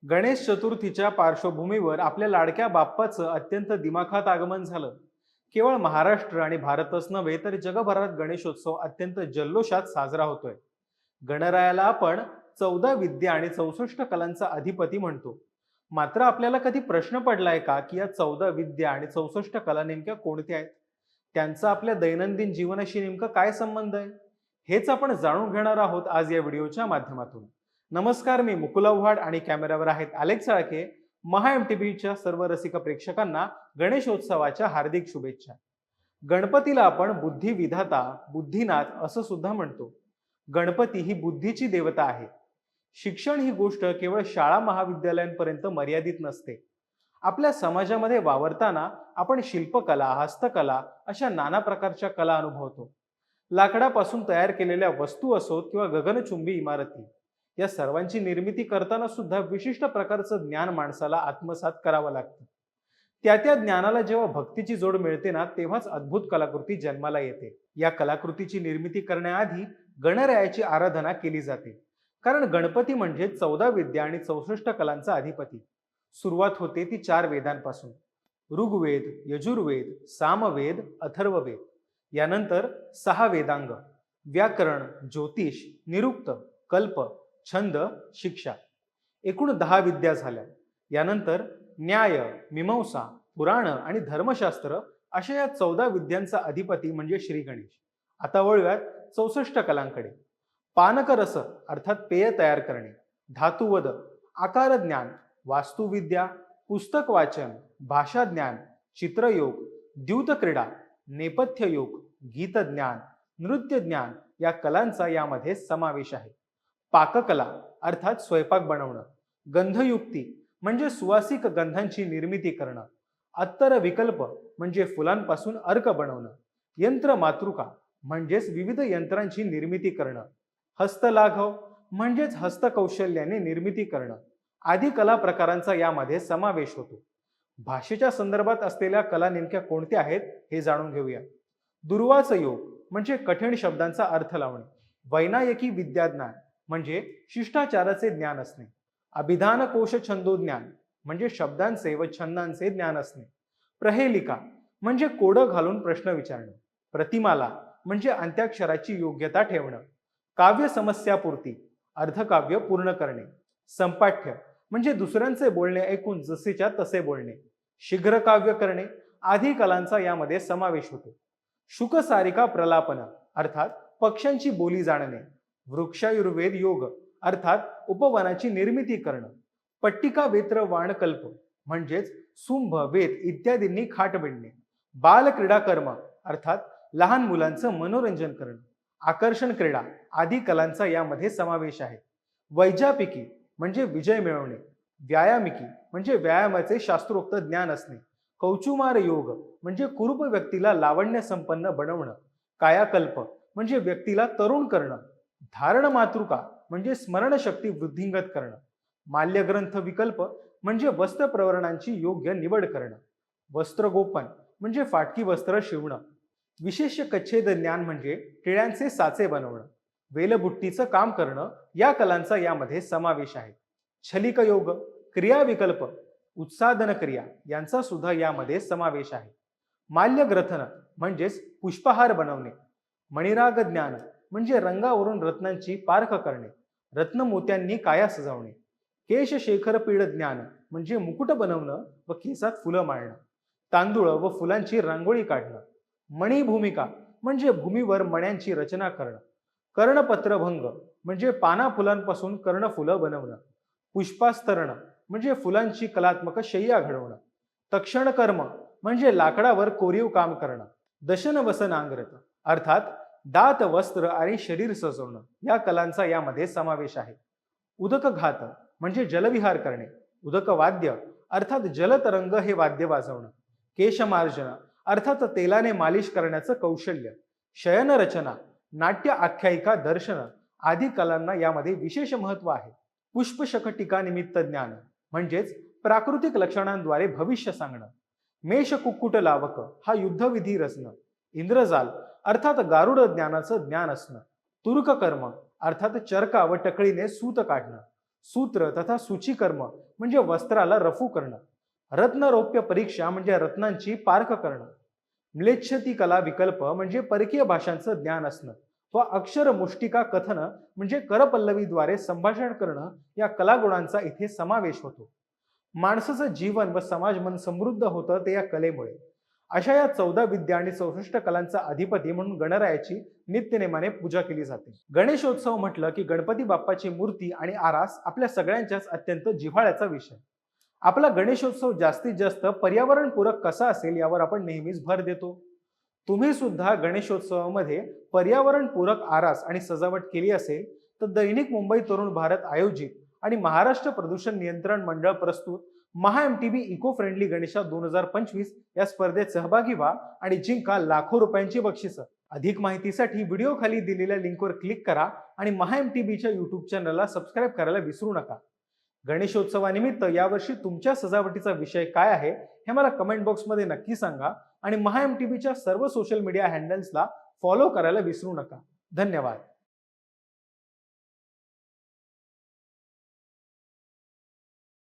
गणेश चतुर्थीच्या पार्श्वभूमीवर आपल्या लाडक्या बाप्पाचं अत्यंत दिमाखात आगमन झालं. केवळ महाराष्ट्र आणि भारतच नव्हे तर जगभरात गणेशोत्सव अत्यंत जल्लोषात साजरा होतोय. गणरायाला आपण 14 विद्या आणि 64 कलांचा अधिपती म्हणतो. मात्र आपल्याला कधी प्रश्न पडलाय का की या 14 विद्या आणि 64 कला नेमक्या कोणत्या आहेत? त्यांचा आपल्या दैनंदिन जीवनाशी नेमका काय संबंध आहे? हेच आपण जाणून घेणार आहोत आज या व्हिडिओच्या माध्यमातून. नमस्कार, मी मुकुल आव्हाड आणि कॅमेऱ्यावर आहेत अलेक्स साळके. महा MTVच्या सर्व रसिक प्रेक्षकांना गणेशोत्सवाच्या हार्दिक शुभेच्छा. गणपतीला आपण बुद्धी विधाता, बुद्धिनाथ असं सुद्धा म्हणतो. गणपती ही बुद्धीची देवता आहे. शिक्षण ही गोष्ट केवळ शाळा महाविद्यालयांपर्यंत मर्यादित नसते. आपल्या समाजामध्ये वावरताना आपण शिल्पकला, हस्तकला अशा नाना प्रकारच्या कला अनुभवतो. लाकडापासून तयार केलेल्या वस्तू असोत किंवा गगनचुंबी इमारती, या सर्वांची निर्मिती करताना सुद्धा विशिष्ट प्रकारचं ज्ञान माणसाला आत्मसात करावं लागतं. त्या ज्ञानाला जेव्हा भक्तीची जोड मिळते ना, तेव्हाच अद्भुत कलाकृती जन्माला येते. या कलाकृतीची निर्मिती करण्याआधी गणरायाची आराधना केली जाते. कारण गणपती म्हणजे 14 विद्या आणि 64 कलांचा अधिपती. सुरुवात होते ती 4 वेदांपासून: ऋग्वेद, यजुर्वेद, सामवेद, अथर्ववेद. यानंतर 6 वेदांग: व्याकरण, ज्योतिष, निरुक्त, कल्प, छंद, शिक्षा. एकूण 10 विद्या झाल्या. यानंतर न्याय, मीमांसा, पुराण आणि धर्मशास्त्र अशा या 14 विद्यांचा अधिपती म्हणजे श्री गणेश. आता वळूयात 64 कलांकडे. पानकरस अर्थात पेय तयार करणे, धातुवध, आकार ज्ञान, वास्तुविद्या, पुस्तक वाचन, भाषा ज्ञान, चित्रयोग, द्यूत क्रीडा, नेपथ्य योग, गीत ज्ञान, नृत्य ज्ञान या कलांचा यामध्ये समावेश आहे. पाककला अर्थात स्वयंपाक बनवणं, गंधयुक्ती म्हणजे सुवासिक गंधांची निर्मिती करणं, अत्तर विकल्प म्हणजे फुलांपासून अर्क बनवणं, यंत्र मातृका म्हणजेच विविध यंत्रांची निर्मिती करणं, हस्तलाघव म्हणजेच हस्तकौशल्याने निर्मिती करणं आदी कला प्रकारांचा यामध्ये समावेश होतो. भाषेच्या संदर्भात असलेल्या कला नेमक्या कोणत्या आहेत हे जाणून घेऊया. दुर्वाच योग म्हणजे कठीण शब्दांचा अर्थ लावणे, वैनायकी विद्याज्ञान म्हणजे शिष्टाचाराचे ज्ञान असणे, अभिधान कोश छंदोज्ञान म्हणजे शब्दांचे व छंदांचे ज्ञान असणे, प्रहेलिका म्हणजे कोडं घालून प्रश्न विचारणे, प्रतिमाला म्हणजे अंत्याक्षराची योग्यता ठेवणं, काव्य समस्यापूर्ती अर्धकाव्य पूर्ण करणे, संपाठ्य म्हणजे दुसऱ्यांचे बोलणे ऐकून जसेच्या तसे बोलणे, शीघ्र काव्य करणे आदी कलांचा यामध्ये समावेश होतो. शुकसारिका प्रलापन अर्थात पक्ष्यांची बोली जाणणे, वृक्षायुर्वेद योग अर्थात उपवनाची निर्मिती करणं, पट्टिका वेत्र वाणकल्प म्हणजेच सुंभ, वेत इत्यादींनी खाट विणणे, बाल क्रीडा कर्म अर्थात लहान मुलांचं मनोरंजन करणं, आकर्षण क्रीडा आदी कलांचा यामध्ये समावेश आहे. वैजापिकी म्हणजे विजय मिळवणे, व्यायामिकी म्हणजे व्यायामाचे शास्त्रोक्त ज्ञान असणे, कौचुमार योग म्हणजे कुरूप व्यक्तीला लावण्य संपन्न बनवणं, कायाकल्प म्हणजे व्यक्तीला तरुण करणं, धारण मातृका म्हणजे स्मरणशक्ती वृद्धिंगत करणं, माल्यग्रंथ विकल्प म्हणजे वस्त्र प्रवरणांची योग्य निवड करणं, वस्त्रगोपन म्हणजे फाटकी वस्त्र शिवणं, विशेष कच्छेद ज्ञान म्हणजे टिळ्यांचे साचे बनवणं, वेलबुट्टीचं काम करणं या कलांचा यामध्ये समावेश आहे. छलिक योग, क्रिया विकल्प, उत्सादन क्रिया यांचा सुद्धा यामध्ये समावेश आहे. माल्यग्रथन म्हणजेच पुष्पहार बनवणे, मणिराग ज्ञान म्हणजे रंगावरून रत्नांची पारख करणे, रत्नमोत्यांनी काया सजवणे, केशशेखर पीड ज्ञान म्हणजे मुकुट बनवणं व केसात फुलं माळणं, तांदूळ व फुलांची रांगोळी काढणं, मणिभूमिका म्हणजे भूमीवर मण्यांची रचना करणं, कर्णपत्रभंग म्हणजे पाना फुलांपासून कर्णफुलं बनवणं, पुष्पास्तरण म्हणजे फुलांची कलात्मक शय्या घडवणं, तक्षण कर्म म्हणजे लाकडावर कोरीव काम करणं, दशन वसनांग्रत अर्थात दात, वस्त्र आणि शरीर सजवणं या कलांचा यामध्ये समावेश आहे. उदक घात म्हणजे जलविहार करणे, उदक वाद्य अर्थात जलतरंग हे वाद्य वाजवणं, केशमार्जन अर्थात तेलाने मालिश करण्याचं कौशल्य, शयन रचना, नाट्य आख्यायिका दर्शन आदी कलांना यामध्ये विशेष महत्व आहे. पुष्पशकटिका निमित्त ज्ञान म्हणजेच प्राकृतिक लक्षणांद्वारे भविष्य सांगणं, मेष कुक्कुट लावक हा युद्धविधी रचणं, इंद्रजाल अर्थात गारुड ज्ञानाचं ज्ञान असणं, तुर्क कर्म अर्थात चरका व टकळीने सूत काढणं, सूत्र तथा सूचीकर्म म्हणजे वस्त्राला रफू करणं, रत्नरौप्य परीक्षा म्हणजे रत्नांची पारख करणं, म्लेच्छती कला विकल्प म्हणजे परकीय भाषांचं ज्ञान असणं व अक्षर मुष्टिका कथन म्हणजे करपल्लवीद्वारे संभाषण करणं या कलागुणांचा इथे समावेश होतो. माणसाचं जीवन व समाज मन समृद्ध होतं ते या कलेमुळे. अशा या 14 विद्या आणि 64 कलांचा अधिपती म्हणून गणरायाची नित्यनेमाने पूजा केली जाते. गणेशोत्सव म्हटलं की गणपती बाप्पाची मूर्ती आणि आरास आपल्या सगळ्यांच्याच अत्यंत जिव्हाळ्याचा विषय. आपला गणेशोत्सव जास्तीत जास्त पर्यावरणपूरक कसा असेल यावर आपण नेहमीच भर देतो. तुम्ही सुद्धा गणेशोत्सवामध्ये पर्यावरणपूरक आरास आणि सजावट केली असेल तर दैनिक मुंबई तरुण भारत आयोजित आणि महाराष्ट्र प्रदूषण नियंत्रण मंडळ प्रस्तुत महा MTB इको फ्रेंडली गणेशा 2025 या स्पर्धेत सहभागी व्हा आणि जिंका लाखो रुपयांची बक्षिसं. अधिक माहितीसाठी व्हिडिओ खाली दिलेल्या लिंकवर क्लिक करा आणि महा MTBच्या युट्यूब चॅनलला सबस्क्राईब करायला विसरू नका. गणेशोत्सवानिमित्त यावर्षी तुमच्या सजावटीचा विषय काय आहे हे मला कमेंट बॉक्समध्ये नक्की सांगा आणि महा MTBच्या सर्व सोशल मीडिया हँडल्सला फॉलो करायला विसरू नका. धन्यवाद.